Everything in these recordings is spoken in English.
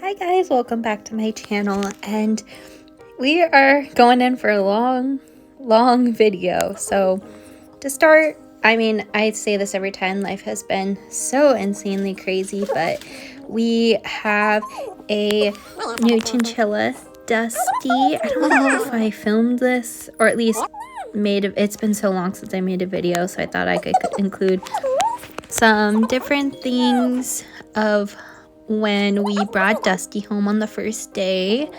Hi guys, welcome back to my channel, and we are going in for a long video. So to start, I say this every time, life has been so insanely crazy, but we have a new chinchilla, Dusty. I don't know if I filmed this, or at least it's been so long since I made a video, so I thought I could include some different things of when we brought Dusty home on the first day.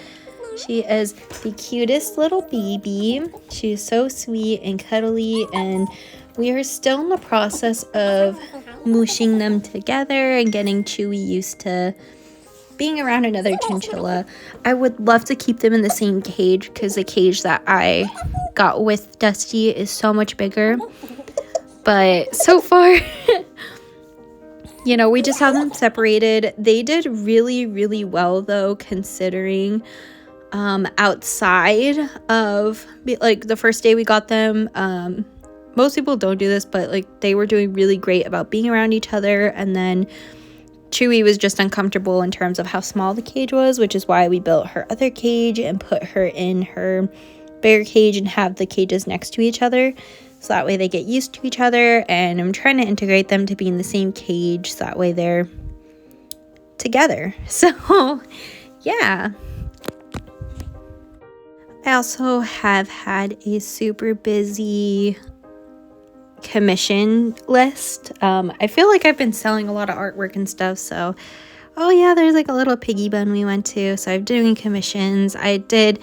She is the cutest little baby. She's so sweet and cuddly, and we are still in the process of mooshing them together and getting Chewy used to being around another chinchilla. I would love to keep them in the same cage because the cage that I got with Dusty is so much bigger. But so far, we just have them separated. They did really well though, considering outside of like the first day we got them. Most people don't do this, but like they were doing really great about being around each other. And then Chewy was just uncomfortable in terms of how small the cage was, which is why we built her other cage and put her in her bigger cage and have the cages next to each other. So that way they get used to each other, and I'm trying to integrate them to be in the same cage so that way they're together. So yeah. I also have had a super busy commission list. I feel like I've been selling a lot of artwork and stuff, so there's like a little piggy bun we went to, so I'm doing commissions. I did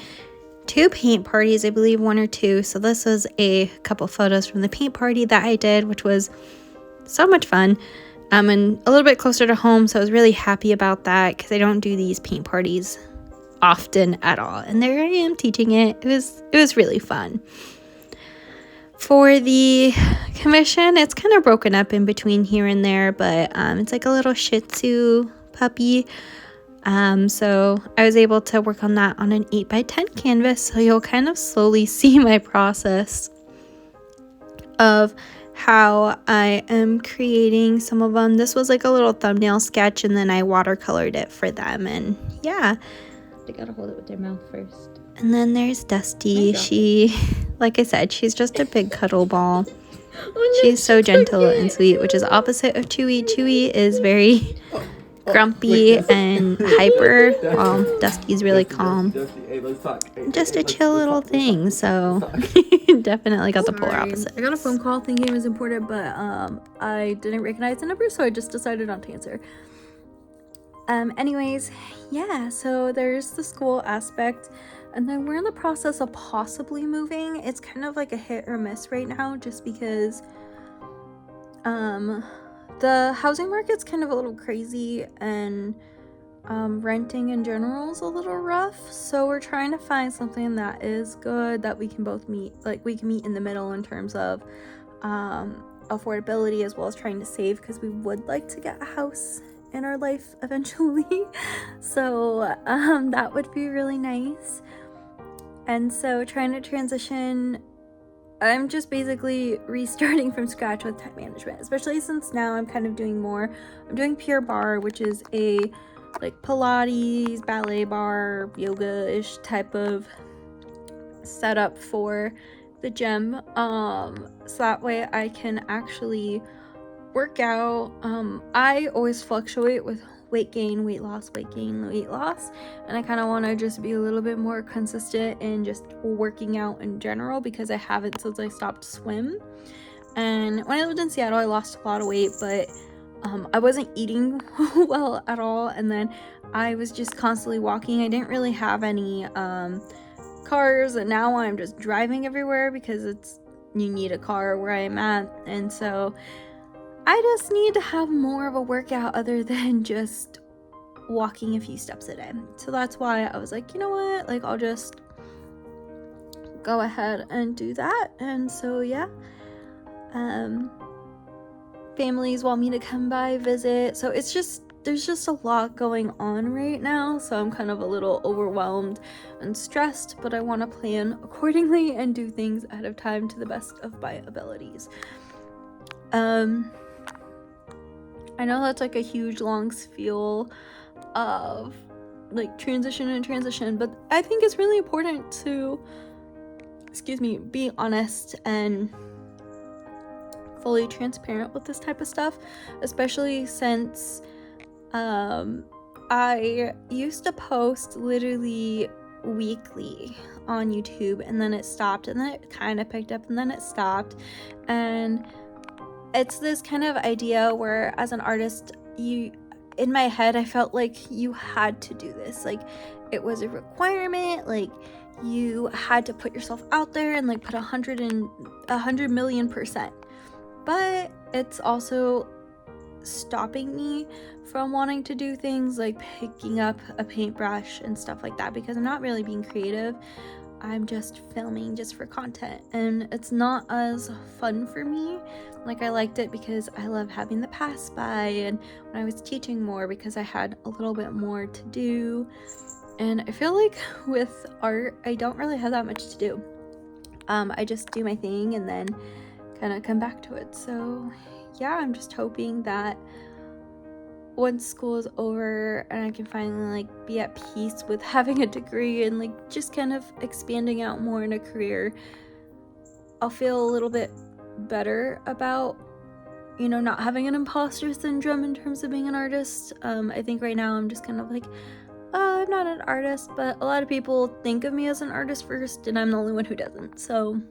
2 paint parties, I believe, 1 or 2. So this was a couple photos from the paint party that I did, which was so much fun. And a little bit closer to home, so I was really happy about that because I don't do these paint parties often at all. And there I am teaching it. It was really fun. For the commission, it's kind of broken up in between here and there, but it's like a little Shih Tzu puppy. So I was able to work on that on an 8x10 canvas, so you'll kind of slowly see my process of how I am creating some of them. This was like a little thumbnail sketch, and then I watercolored it for them, and yeah. They gotta hold it with their mouth first. And then there's Dusty. She, like I said, she's just a big cuddle ball. She's so gentle and sweet, which is opposite of Chewy. Chewy is very grumpy and hyper, while Dusty's really calm. Just a chill little thing, so definitely got the polar opposite. I got a phone call thinking it was important, but I didn't recognize the number, so I just decided not to answer. Anyways, yeah, so there's the school aspect, and then we're in the process of possibly moving. It's kind of like a hit or miss right now, just because the housing market's kind of a little crazy, and renting in general is a little rough, so we're trying to find something that is good, that we can both meet, like we can meet in the middle in terms of affordability, as well as trying to save, because we would like to get a house in our life eventually. So that would be really nice. And so trying to transition, I'm just basically restarting from scratch with time management, especially since now I'm kind of doing more. I'm doing Pure Barre, which is a like Pilates, ballet bar, yoga-ish type of setup for the gym. So that way I can actually work out. I always fluctuate with weight gain, weight loss, weight gain, weight loss, and I kind of want to just be a little bit more consistent in just working out in general, because I haven't since I stopped swim. And when I lived in Seattle, I lost a lot of weight, but I wasn't eating well at all, and then I was just constantly walking. I didn't really have any cars, and now I'm just driving everywhere because you need a car where I'm at, and so I just need to have more of a workout other than just walking a few steps a day. So that's why I was like, you know what, like I'll just go ahead and do that. And so yeah, families want me to come by, visit, so there's just a lot going on right now, so I'm kind of a little overwhelmed and stressed, but I want to plan accordingly and do things ahead of time to the best of my abilities. I know that's like a huge long spiel of like transition, but I think it's really important to, be honest and fully transparent with this type of stuff, especially since I used to post literally weekly on YouTube, and then it stopped, and then it kind of picked up, and then it stopped. And it's this kind of idea where, as an artist, in my head, I felt like you had to do this, like it was a requirement, like you had to put yourself out there and like put 100 million %. But it's also stopping me from wanting to do things like picking up a paintbrush and stuff like that, because I'm not really being creative. I'm just filming just for content, and it's not as fun for me. Like, I liked it because I love having the pass by, and when I was teaching more, because I had a little bit more to do. And I feel like with art, I don't really have that much to do. I just do my thing and then kind of come back to it. So yeah, I'm just hoping that once school is over and I can finally like be at peace with having a degree and like just kind of expanding out more in a career, I'll feel a little bit better about, not having an imposter syndrome in terms of being an artist. I think right now I'm just kind of like, I'm not an artist, but a lot of people think of me as an artist first, and I'm the only one who doesn't. So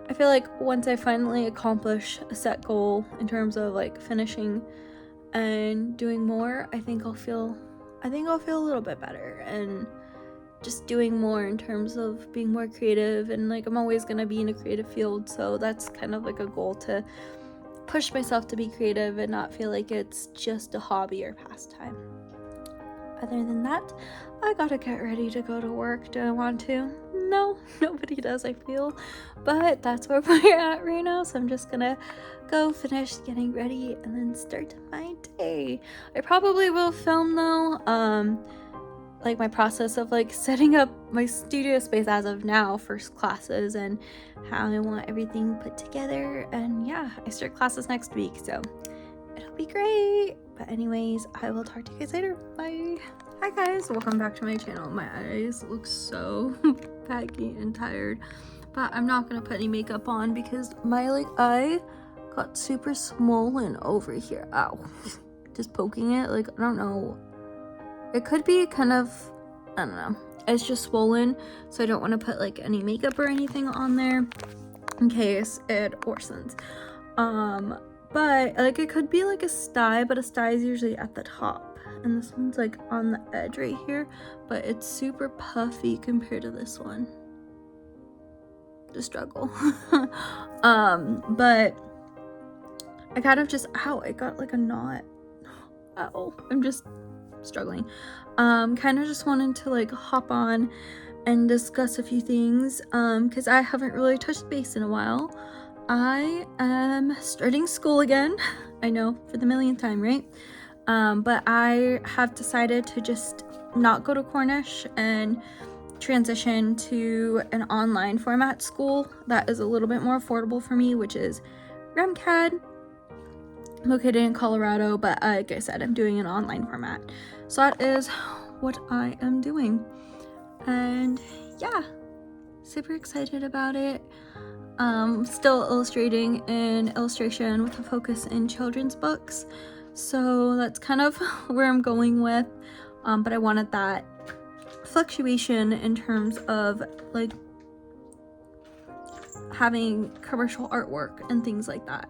I feel like once I finally accomplish a set goal in terms of like finishing and doing more, I think I'll feel a little bit better, and just doing more in terms of being more creative. And like, I'm always gonna be in a creative field, so that's kind of like a goal, to push myself to be creative and not feel like it's just a hobby or pastime. Other than that, I gotta get ready to go to work. Do I want to? No, nobody does, I feel. But that's where we're at right now, so I'm just gonna go finish getting ready and then start my day. I probably will film though, like my process of like setting up my studio space as of now for classes and how I want everything put together. And yeah, I start classes next week, so it'll be great. But anyways, I will talk to you guys later. Bye. Hi guys, welcome back to my channel. My eyes look so baggy and tired, but I'm not gonna put any makeup on because my like eye got super swollen over here. Ow. Just poking it, like, I don't know. It could be kind of, I don't know. It's just swollen, so I don't want to put like any makeup or anything on there in case it worsens. But like, it could be like a sty, but a sty is usually at the top, and this one's like on the edge right here, but it's super puffy compared to this one. The struggle. But I kind of just, ow, I got like a knot. Ow, I'm just struggling. Kind of just wanted to like hop on and discuss a few things, because I haven't really touched base in a while. I am starting school again. I know, for the millionth time, right? But I have decided to just not go to Cornish and transition to an online format school that is a little bit more affordable for me, which is Rmcad, located in Colorado. But like I said, I'm doing an online format, so that is what I am doing. And yeah, super excited about it. Still illustrating in illustration with a focus in children's books, so that's kind of where I'm going with, but I wanted that fluctuation in terms of like having commercial artwork and things like that,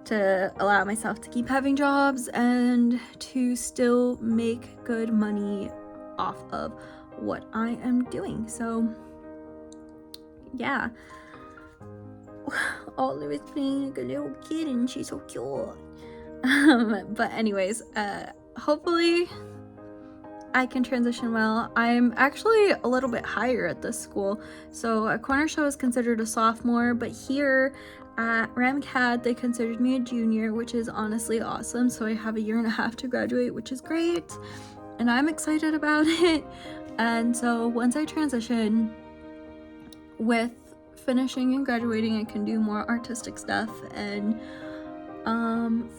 to allow myself to keep having jobs and to still make good money off of what I am doing. So yeah, Olive is playing like a little kid and she's so cute. But anyways, hopefully I can transition well. I'm actually a little bit higher at this school. So at Cornish I was considered a sophomore, but here at Rmcad they considered me a junior, which is honestly awesome. So I have a year and a half to graduate, which is great, and I'm excited about it. And so once I transition, with finishing and graduating, I can do more artistic stuff and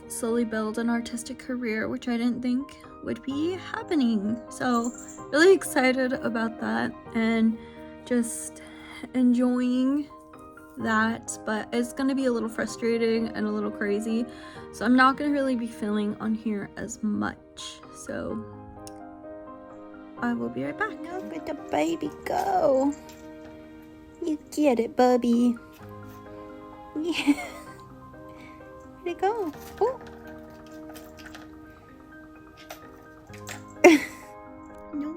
slowly build an artistic career, which I didn't think would be happening. So really excited about that and just enjoying that, but it's gonna be a little frustrating and a little crazy, so I'm not gonna really be filming on here as much, so I will be right back. Look at the baby go. You get it, bubby. Yeah. Where'd it go? Oh. No.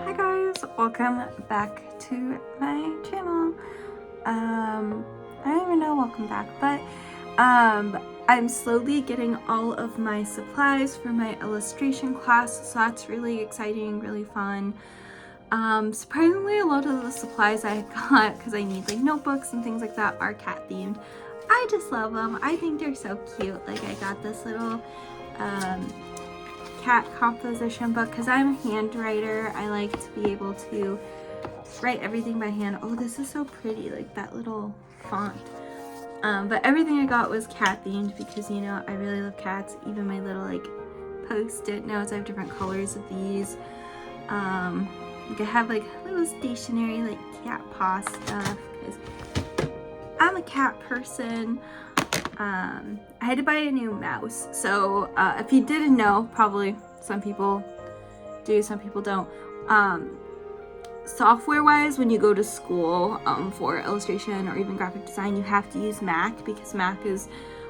Hi guys, welcome back to my channel. I don't even know, welcome back, but I'm slowly getting all of my supplies for my illustration class, so that's really exciting, really fun. Surprisingly, a lot of the supplies I got, because I need like notebooks and things like that, are cat themed. I just love them. I think they're so cute. Like I got this little cat composition book because I'm a hand writer. I like to be able to write everything by hand. Oh, this is so pretty, like that little font. But everything I got was cat themed because, you know, I really love cats. Even my little like post-it notes, I have different colors of these. Like I have like little stationery like cat paw stuff because I'm a cat person. I had to buy a new mouse. So if you didn't know, probably some people do, some people don't. Software wise, when you go to school for illustration or even graphic design, you have to use Mac because Mac is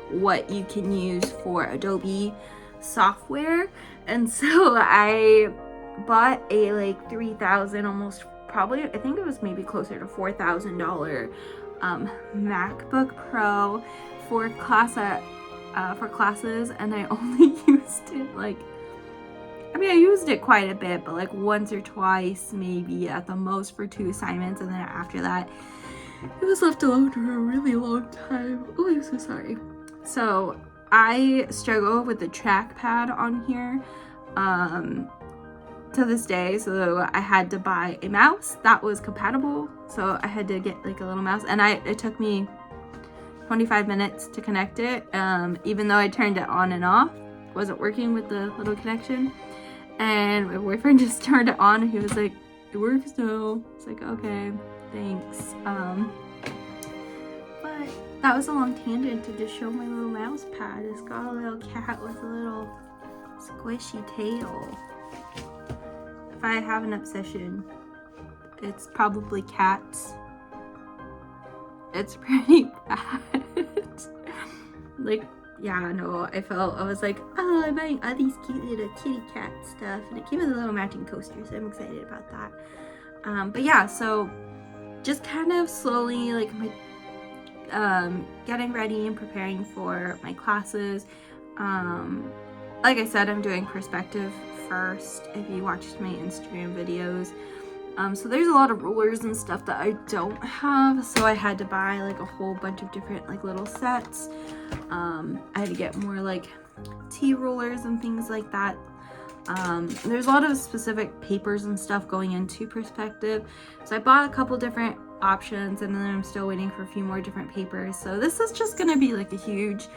what you can use for Adobe software. And so I bought a like $3,000, almost probably, I think it was maybe closer to $4,000 MacBook Pro for classes, and I only used it like, I mean, I used it quite a bit, but like once or twice, maybe at the most, for 2 assignments, and then after that, it was left alone for a really long time. Oh, I'm so sorry. So I struggle with the trackpad on here to this day, so I had to buy a mouse that was compatible. So I had to get like a little mouse, and it took me 25 minutes to connect it, even though I turned it on and off. It wasn't working with the little connection. And my boyfriend just turned it on and he was like, it works now. It's like, okay, thanks. But that was a long tangent to just show my little mouse pad. It's got a little cat with a little squishy tail. If I have an obsession, it's probably cats. It's pretty bad. Like, yeah, no, I was like, oh, I'm buying all these cute little kitty cat stuff, and it came with a little matching coaster, so I'm excited about that. But yeah, so just kind of slowly, like, my getting ready and preparing for my classes. Like I said, I'm doing perspective first, if you watched my Instagram videos. So there's a lot of rulers and stuff that I don't have, so I had to buy like a whole bunch of different like little sets. I had to get more like T-rulers and things like that. There's a lot of specific papers and stuff going into perspective, so I bought a couple different options, and then I'm still waiting for a few more different papers. So this is just gonna be like a huge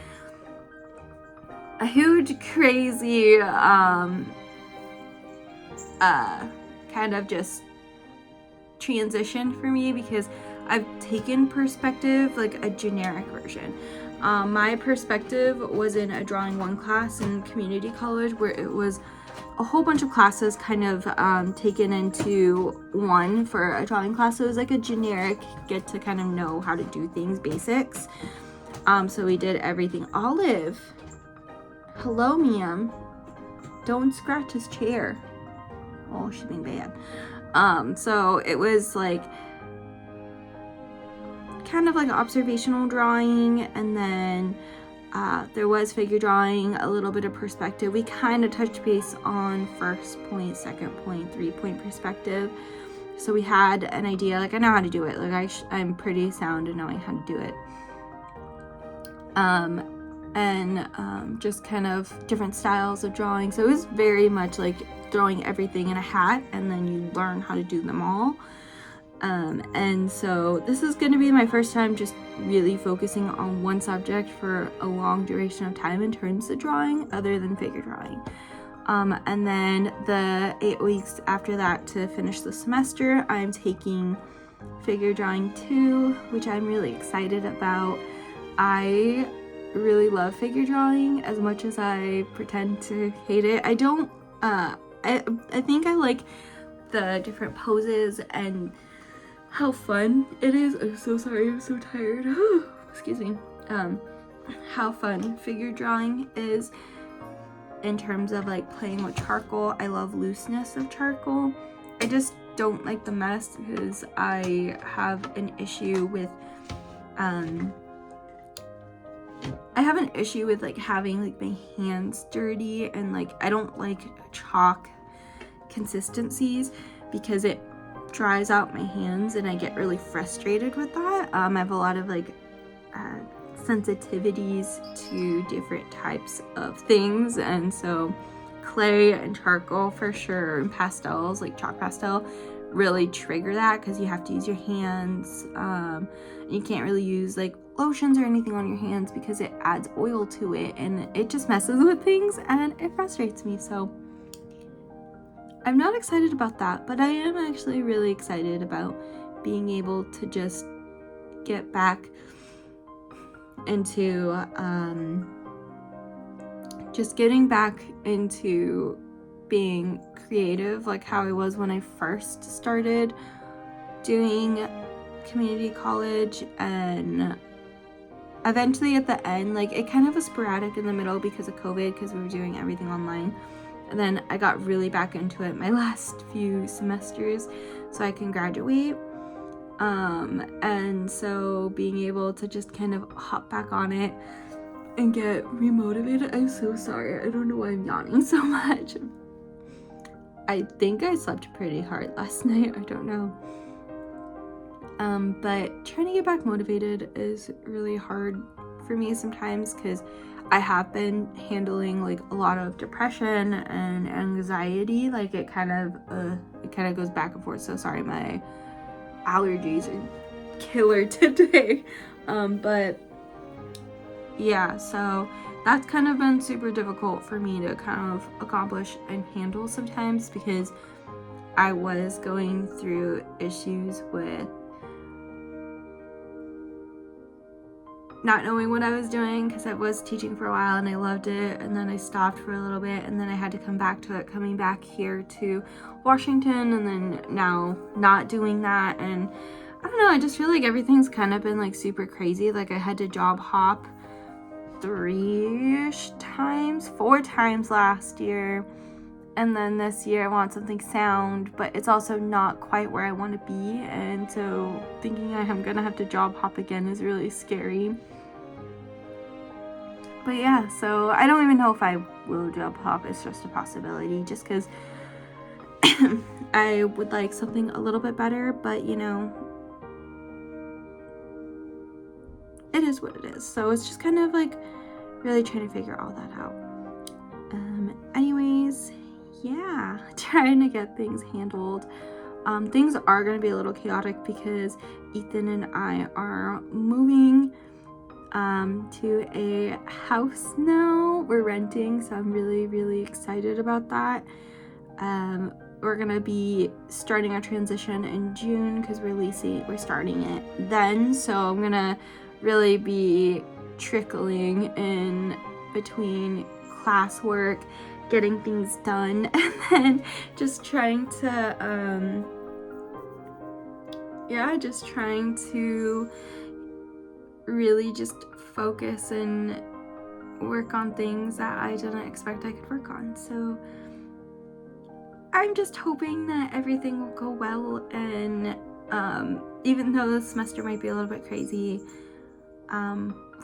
crazy kind of just transition for me, because I've taken perspective, like a generic version. My perspective was in a drawing 1 class in community college, where it was a whole bunch of classes kind of taken into one for a drawing class. So it was like a generic get to kind of know how to do things, basics. So we did everything. Olive, hello ma'am, don't scratch his chair. Oh, she's being bad. So it was like kind of like observational drawing, and then there was figure drawing, a little bit of perspective. We kind of touched base on first point, second point, 3-point perspective. So we had an idea, like I know how to do it. Like I'm pretty sound in knowing how to do it. And just kind of different styles of drawing. So it was very much like throwing everything in a hat and then you learn how to do them all. And so this is going to be my first time just really focusing on one subject for a long duration of time in terms of drawing, other than figure drawing. And then the 8 weeks after that to finish the semester, I'm taking figure drawing 2, which I'm really excited about. I really love figure drawing as much as I pretend to hate it. I don't, I think I like the different poses and how fun it is. I'm so sorry, I'm so tired. Excuse me. How fun figure drawing is in terms of like playing with charcoal. I love looseness of charcoal. I just don't like the mess because I have an issue with like having like my hands dirty, and like I don't like chalk consistencies because it dries out my hands and I get really frustrated with that. I have a lot of like sensitivities to different types of things, and so clay and charcoal for sure, and pastels like chalk pastel really trigger that because you have to use your hands. You can't really use like lotions or anything on your hands because it adds oil to it and it just messes with things and it frustrates me. So I'm not excited about that, but I am actually really excited about being able to just get back into just getting back into being creative like how I was when I first started doing community college. And eventually at the end, like it kind of was sporadic in the middle because of COVID, because we were doing everything online, and then I got really back into it my last few semesters so I can graduate. And so being able to just kind of hop back on it and get remotivated. I'm so sorry, I don't know why I'm yawning so much. I think I slept pretty hard last night, I don't know. But trying to get back motivated is really hard for me sometimes because I have been handling like a lot of depression and anxiety. Like it kind of goes back and forth. So sorry, my allergies are killer today. But yeah, so that's kind of been super difficult for me to kind of accomplish and handle sometimes because I was going through issues with not knowing what I was doing because I was teaching for a while and I loved it, and then I stopped for a little bit and then I had to come back to it, coming back here to Washington, and then now not doing that. And I don't know, I just feel like everything's kind of been like super crazy. Like I had to job hop 4 times last year, and then this year I want something sound, but it's also not quite where I want to be, and so thinking I'm gonna have to job hop again is really scary. But yeah, so I don't even know if I will job hop. It's just a possibility just because I would like something a little bit better, but you know, it is what it is. So it's just kind of like really trying to figure all that out. Anyways, yeah, trying to get things handled. Things are going to be a little chaotic because Ethan and I are moving to a house now. We're renting, so I'm really excited about that. We're gonna be starting our transition in June because we're starting it then, so I'm gonna really be trickling in between classwork, getting things done, and then just trying to really just focus and work on things that I didn't expect I could work on. So I'm just hoping that everything will go well, and even though the semester might be a little bit crazy,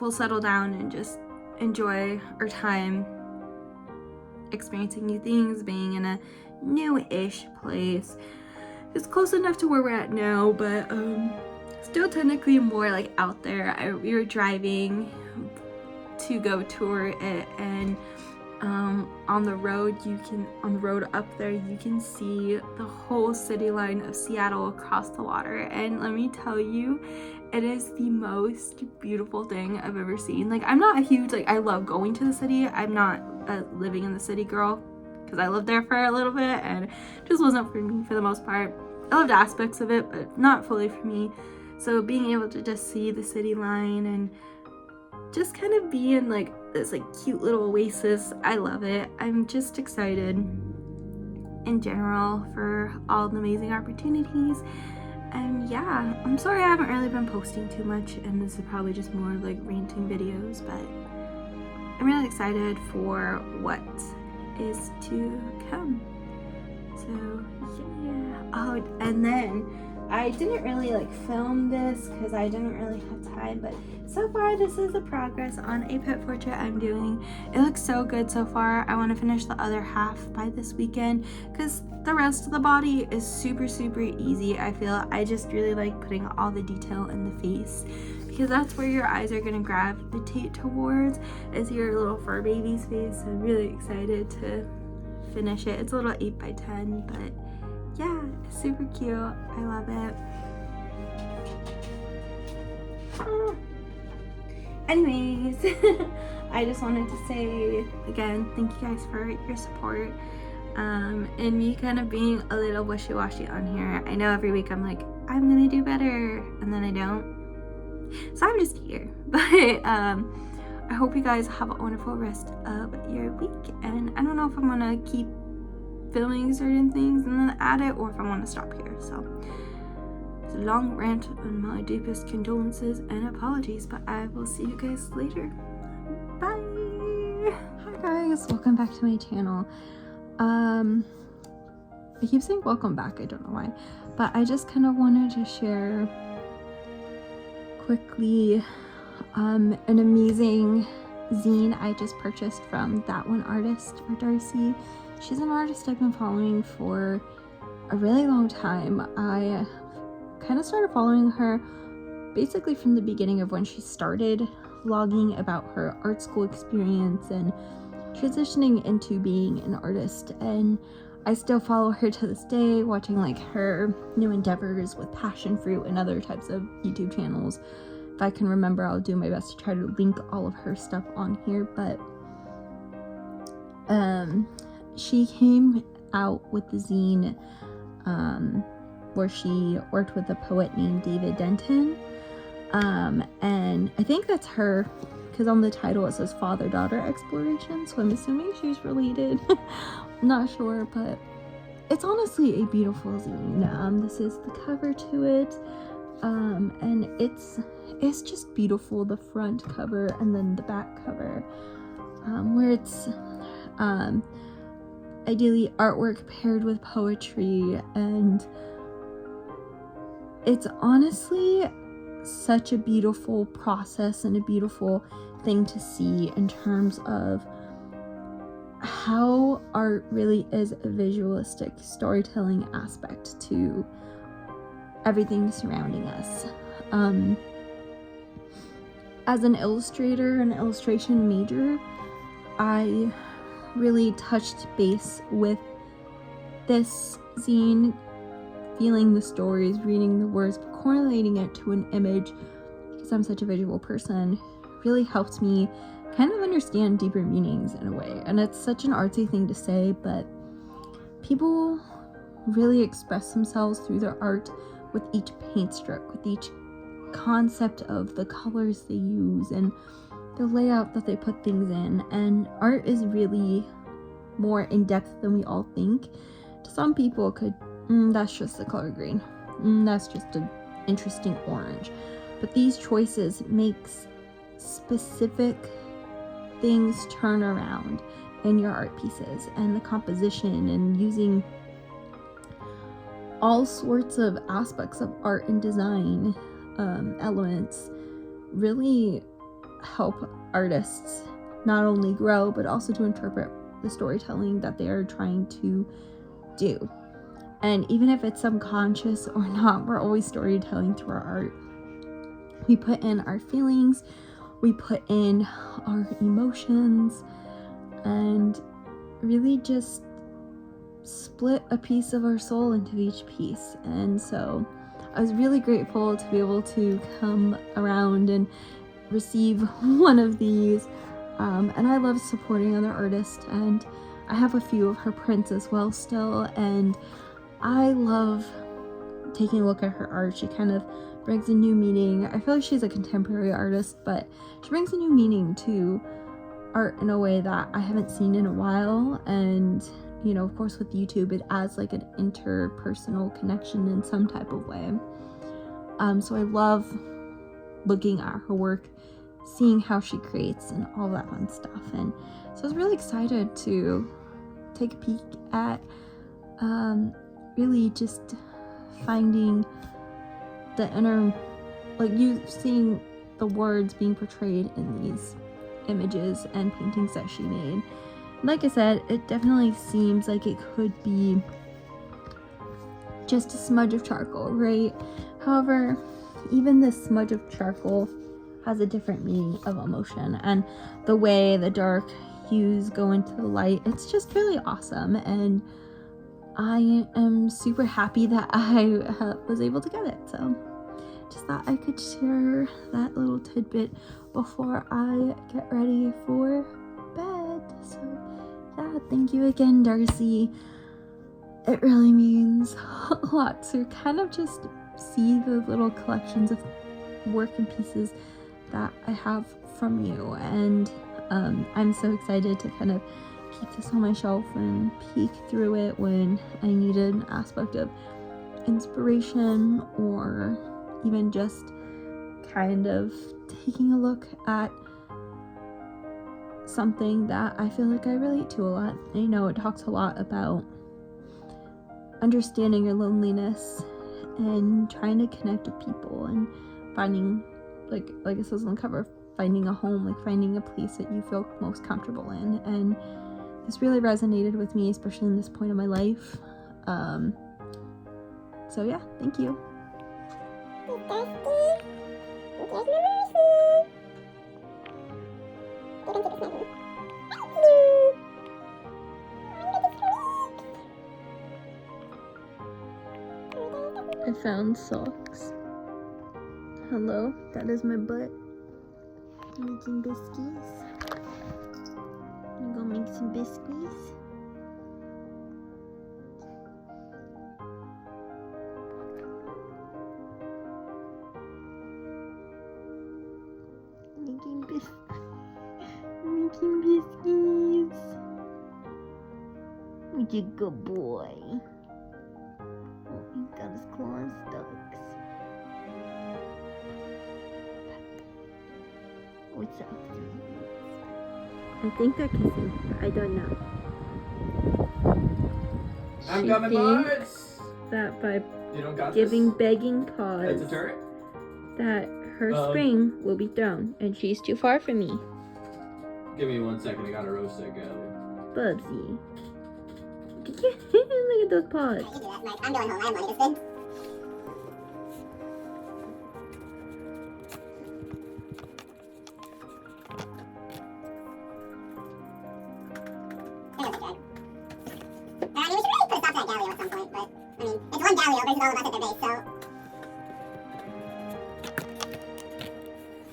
we'll settle down and just enjoy our time experiencing new things, being in a new-ish place. It's close enough to where we're at now, but still technically more like out there. We were driving to go tour it, and on the road up there, you can see the whole city line of Seattle across the water. And let me tell you, it is the most beautiful thing I've ever seen. Like, I'm not a huge, like, I love going to the city. I'm not a living in the city girl, because I lived there for a little bit and it just wasn't for me for the most part. I loved aspects of it, but not fully for me. So being able to just see the city line and just kind of be in like this like cute little oasis, I love it. I'm just excited in general for all the amazing opportunities. And yeah, I'm sorry I haven't really been posting too much, and this is probably just more like ranting videos, but I'm really excited for what is to come. So yeah. Oh, and then I didn't really like film this because I didn't really have time, but so far this is the progress on a pet portrait I'm doing. It looks so good so far. I want to finish the other half by this weekend because the rest of the body is super easy. I feel I just really like putting all the detail in the face, because that's where your eyes are going to gravitate towards, is your little fur baby's face. So I'm really excited to finish it. It's a little 8x10, but yeah, it's super cute. I love it. Anyways, I just wanted to say again, thank you guys for your support. And me kind of being a little wishy-washy on here. I know every week I'm like, I'm gonna do better, and then I don't. So I'm just here. But I hope you guys have a wonderful rest of your week. And I don't know if I'm gonna keep filming certain things and then add it, or if I want to stop here. So it's a long rant, and my deepest condolences and apologies, but I will see you guys later. Bye. Hi guys, welcome back to my channel. I keep saying welcome back, I don't know why, but I just kind of wanted to share quickly an amazing zine I just purchased from that one artist, or Darcie. She's an artist I've been following for a really long time. I kind of started following her basically from the beginning of when she started vlogging about her art school experience and transitioning into being an artist, and I still follow her to this day, watching like her new endeavors with passion fruit and other types of YouTube channels. If I can remember, I'll do my best to try to link all of her stuff on here, but she came out with the zine where she worked with a poet named David Denton, and I think that's her, because on the title it says father-daughter exploration, so I'm assuming she's related. Not sure, but it's honestly a beautiful zine. This is the cover to it, and it's just beautiful, the front cover and then the back cover, where it's ideally artwork paired with poetry, and it's honestly such a beautiful process and a beautiful thing to see in terms of how art really is a visualistic storytelling aspect to everything surrounding us. As an illustrator and illustration major, I really touched base with this zine, feeling the stories, reading the words, but correlating it to an image, because I'm such a visual person, really helped me kind of understand deeper meanings in a way. And it's such an artsy thing to say, but people really express themselves through their art with each paint stroke, with each concept of the colors they use and the layout that they put things in. And art is really more in depth than we all think. To some people, it could, that's just the color green, that's just an interesting orange. But these choices makes specific things turn around in your art pieces, and the composition, and using all sorts of aspects of art and design elements really help artists not only grow but also to interpret the storytelling that they are trying to do. And even if it's subconscious or not, we're always storytelling through our art. We put in our feelings, we put in our emotions, and really just split a piece of our soul into each piece. And so I was really grateful to be able to come around and receive one of these. And I love supporting other artists, and I have a few of her prints as well still, and I love taking a look at her art. She kind of brings a new meaning. I feel like she's a contemporary artist, but she brings a new meaning to art in a way that I haven't seen in a while. And you know, of course with YouTube it adds like an interpersonal connection in some type of way. So I love looking at her work, seeing how she creates and all that fun stuff. And so I was really excited to take a peek at really just finding the inner, like you seeing the words being portrayed in these images and paintings that she made. Like I said, it definitely seems like it could be just a smudge of charcoal, right? However, even this smudge of charcoal has a different meaning of emotion, and the way the dark hues go into the light, it's just really awesome. And I am super happy that I was able to get it. So just thought I could share that little tidbit before I get ready for bed. So yeah, thank you again, Darcie. It really means a lot to kind of just see the little collections of work and pieces that I have from you. And I'm so excited to kind of keep this on my shelf and peek through it when I need an aspect of inspiration, or even just kind of taking a look at something that I feel like I relate to a lot. I know it talks a lot about understanding your loneliness and trying to connect with people and finding, like it says on the cover, finding a home, like finding a place that you feel most comfortable in. And this really resonated with me, especially in this point of my life. So yeah, thank you. I found socks. Hello, that is my butt. Making biscuits. I'm gonna make some biscuits. Making biscuits. What a good boy. Oh, he's got his claws stuck. What's up? I think they're kissing. I don't know. I'm She coming, thinks boys. that by You don't got giving this? begging It's a pause turret? that her spring will be thrown, and she's too far from me. Give me 1 second. I gotta roast that gallery. Bubsy. Look at those paws. I'm going home. I have money to spend. I mean, we should really put a stop to that Galio at some point, but, I mean, it's one Galio versus all of us at their base, so...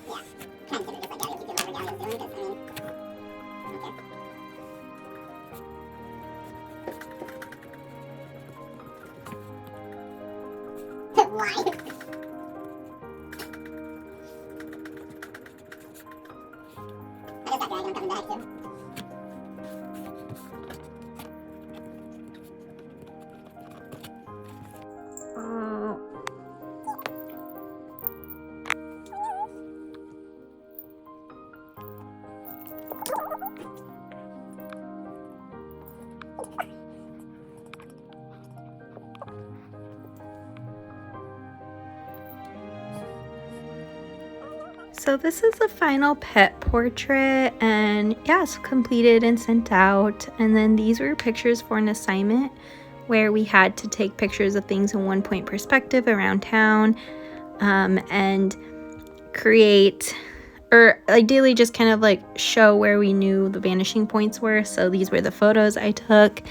Yeah, kind of just like Galio, keep doing whatever Galio's doing, because, I mean... Okay. Why? I guess that dragon coming back, too. So this is the final pet portrait, and yeah, it's completed and sent out. And then these were pictures for an assignment where we had to take pictures of things in 1 point perspective around town, and create or ideally just kind of like show where we knew the vanishing points were. So these were the photos I took,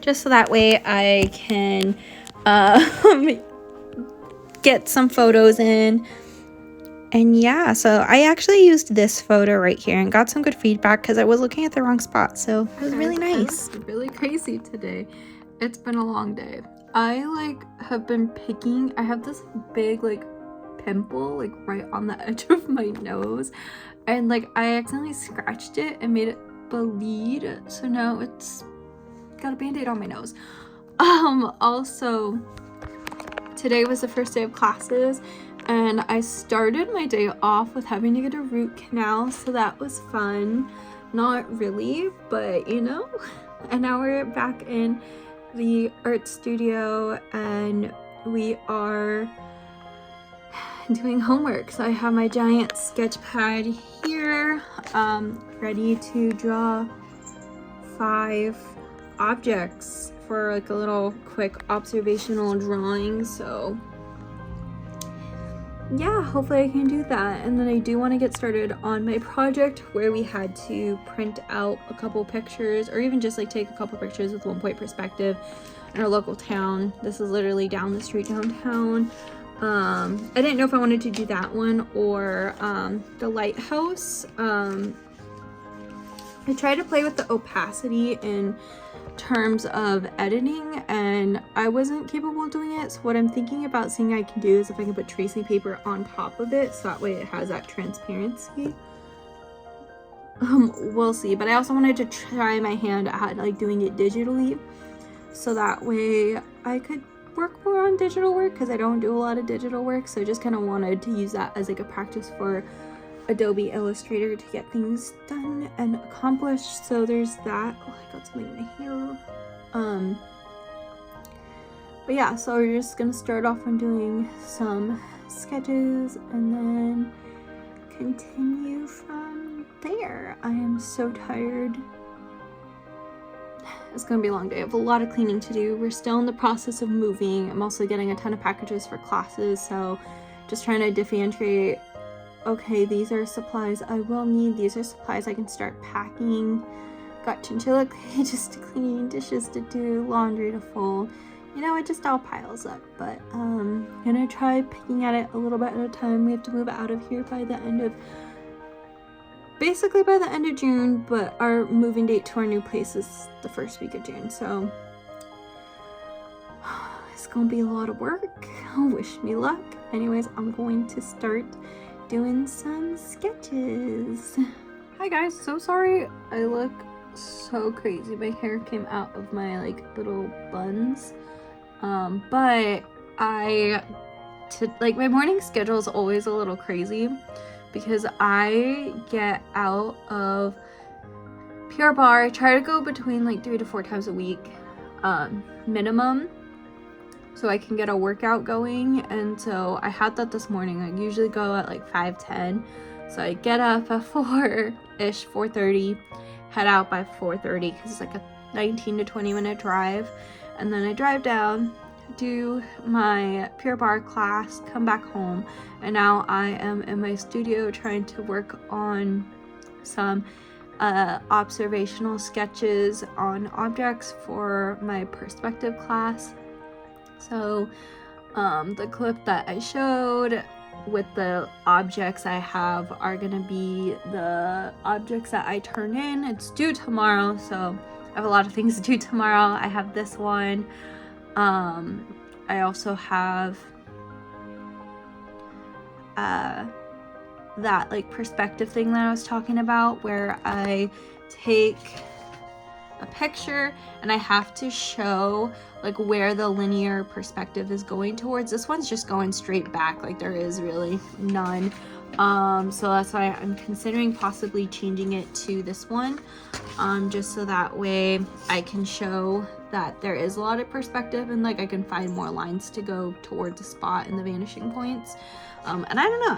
just so that way I can get some photos in. And yeah, so I actually used this photo right here and got some good feedback because I was looking at the wrong spot, so it was really nice. I look really crazy today. It's been a long day. I like have been picking. I have this big like pimple like right on the edge of my nose, and like I accidentally scratched it and made it bleed, so now it's got a band-aid on my nose. Also today was the first day of classes, and I started my day off with having to get a root canal, so that was fun. Not really, but you know. And now we're back in the art studio and we are doing homework. So I have my giant sketch pad here, ready to draw 5 objects for like a little quick observational drawing. So yeah, hopefully I can do that. And then I do want to get started on my project where we had to print out a couple pictures, or even just like take a couple pictures with 1 point perspective in our local town. This is literally down the street downtown. I didn't know if I wanted to do that one or the lighthouse. I tried to play with the opacity in terms of editing, and I wasn't capable of doing it. So what I'm thinking about seeing I can do is if I can put tracing paper on top of it, so that way it has that transparency. We'll see. But I also wanted to try my hand at like doing it digitally, so that way I could work more on digital work, because I don't do a lot of digital work. So I just kind of wanted to use that as like a practice for Adobe Illustrator to get things done and accomplished. So there's that. Oh, I got something in my hair. But yeah, so we're just gonna start off on doing some sketches and then continue from there. I am so tired. It's gonna be a long day. I have a lot of cleaning to do. We're still in the process of moving. I'm also getting a ton of packages for classes, so just trying to differentiate. Okay, these are supplies I will need. These are supplies I can start packing. Got chinchilla cages to clean, dishes to do, laundry to fold. You know, it just all piles up. But gonna try picking at it a little bit at a time. We have to move out of here by the end of, basically by the end of June, but our moving date to our new place is the first week of June. So it's gonna be a lot of work. Wish me luck. Anyways, I'm going to start doing some sketches. Hi guys, so sorry I look so crazy. My hair came out of my like little buns, but my morning schedule is always a little crazy because I get out of PR Bar. I try to go between like 3 to 4 times a week minimum, so I can get a workout going. And so I had that this morning. I usually go at like 5:10, so I get up at 4-ish, 4:30, head out by 4:30 because it's like a 19 to 20 minute drive, and then I drive down, do my Pure Barre class, come back home, and now I am in my studio trying to work on some observational sketches on objects for my perspective class. So the clip that I showed with the objects I have are gonna be the objects that I turn in. It's due tomorrow, so I have a lot of things to do tomorrow. I have this one. I also have that like perspective thing that I was talking about, where I take a picture and I have to show like where the linear perspective is going towards. This one's just going straight back, like there is really none. So that's why I'm considering possibly changing it to this one, just so that way I can show that there is a lot of perspective and like I can find more lines to go towards a spot in the vanishing points. And I don't know,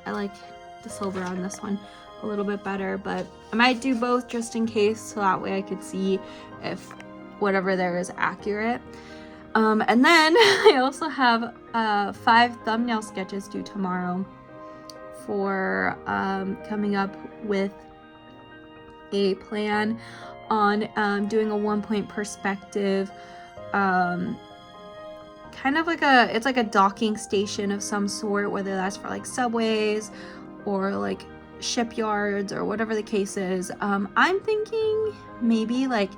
I like the silver on this one a little bit better, but I might do both just in case, so that way I could see if whatever there is accurate. And then I also have 5 thumbnail sketches due tomorrow for coming up with a plan on doing a 1-point perspective, kind of like it's like a docking station of some sort, whether that's for like subways or like shipyards or whatever the case is. I'm thinking maybe like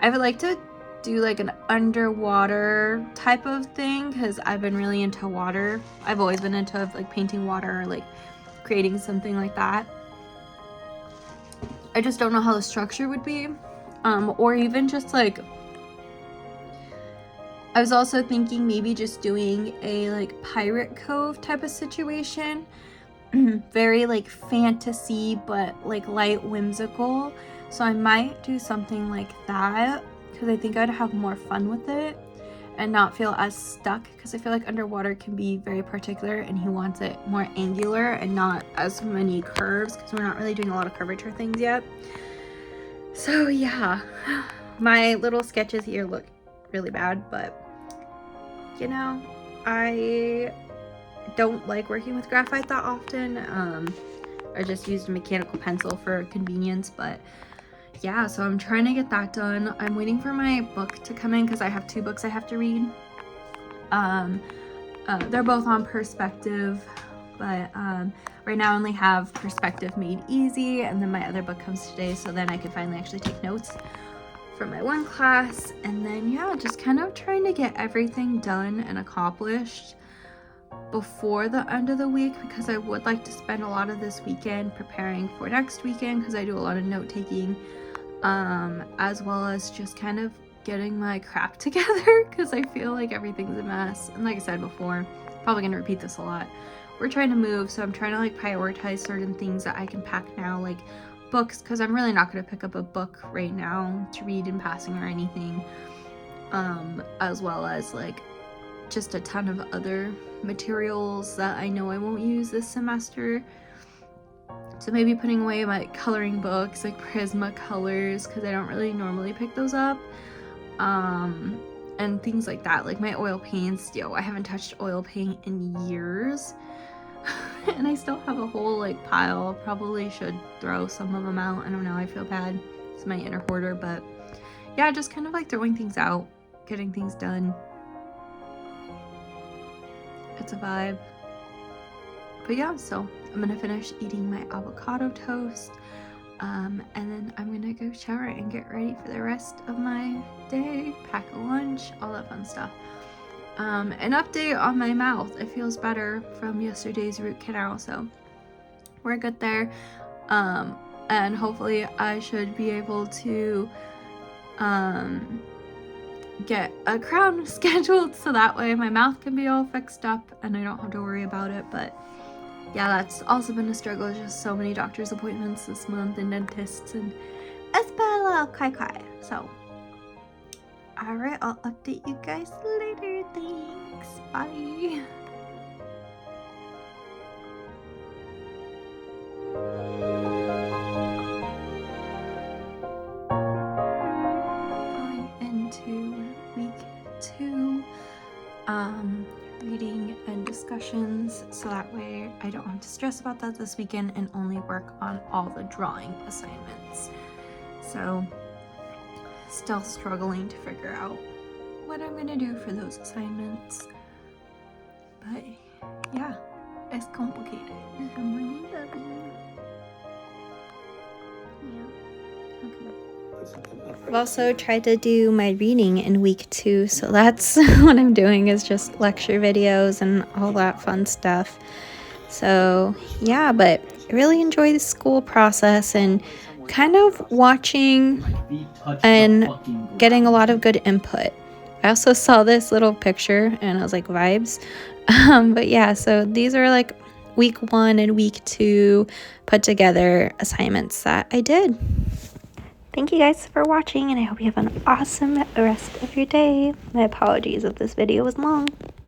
I would like to do like an underwater type of thing, because I've been really into water. I've always been into like painting water or like creating something like that. I just don't know how the structure would be, or even just like, I was also thinking maybe just doing a like pirate cove type of situation. Very like fantasy, but like light whimsical. So I might do something like that, because I think I'd have more fun with it and not feel as stuck, because I feel like underwater can be very particular, and he wants it more angular and not as many curves, because we're not really doing a lot of curvature things yet. So yeah, my little sketches here look really bad, but you know, I don't like working with graphite that often. I just used a mechanical pencil for convenience, but yeah, so I'm trying to get that done. I'm waiting for my book to come in, because I have 2 books I have to read. They're both on perspective, but right now I only have Perspective Made Easy, and then my other book comes today, so then I can finally actually take notes for my one class. And then yeah, just kind of trying to get everything done and accomplished before the end of the week, because I would like to spend a lot of this weekend preparing for next weekend, because I do a lot of note taking, as well as just kind of getting my crap together, because I feel like everything's a mess. And like I said before, probably gonna repeat this a lot, we're trying to move, so I'm trying to like prioritize certain things that I can pack now, like books, because I'm really not going to pick up a book right now to read in passing or anything, as well as like just a ton of other materials that I know I won't use this semester. So maybe putting away my coloring books, like Prismacolors, because I don't really normally pick those up, and things like that, like my oil paints. I haven't touched oil paint in years. And I still have a whole like pile. Probably should throw some of them out. I don't know, I feel bad. It's my inner hoarder, but yeah, just kind of like throwing things out, getting things done. It's a vibe. But yeah, so I'm gonna finish eating my avocado toast, and then I'm gonna go shower and get ready for the rest of my day, pack a lunch, all that fun stuff. An update on my mouth. It feels better from yesterday's root canal, so we're good there. And hopefully I should be able to get a crown scheduled, so that way my mouth can be all fixed up and I don't have to worry about it. But yeah, that's also been a struggle. Just so many doctor's appointments this month and dentists, and it's been a little cry. So alright, I'll update you guys later. Thanks. Bye. Going into week 2, reading and discussions, so that way I don't have to stress about that this weekend and only work on all the drawing assignments. So still struggling to figure out what I'm gonna do for those assignments, but yeah, it's complicated. Good morning, Bubby. Yeah. Okay. I've also tried to do my reading in week 2, so that's what I'm doing, is just lecture videos and all that fun stuff. So yeah, but I really enjoy the school process and kind of watching and getting a lot of good input. I also saw this little picture and I was like, vibes. But yeah, so these are like week 1 and week 2 put together assignments that I did. Thank you guys for watching, and I hope you have an awesome rest of your day. My apologies if this video was long.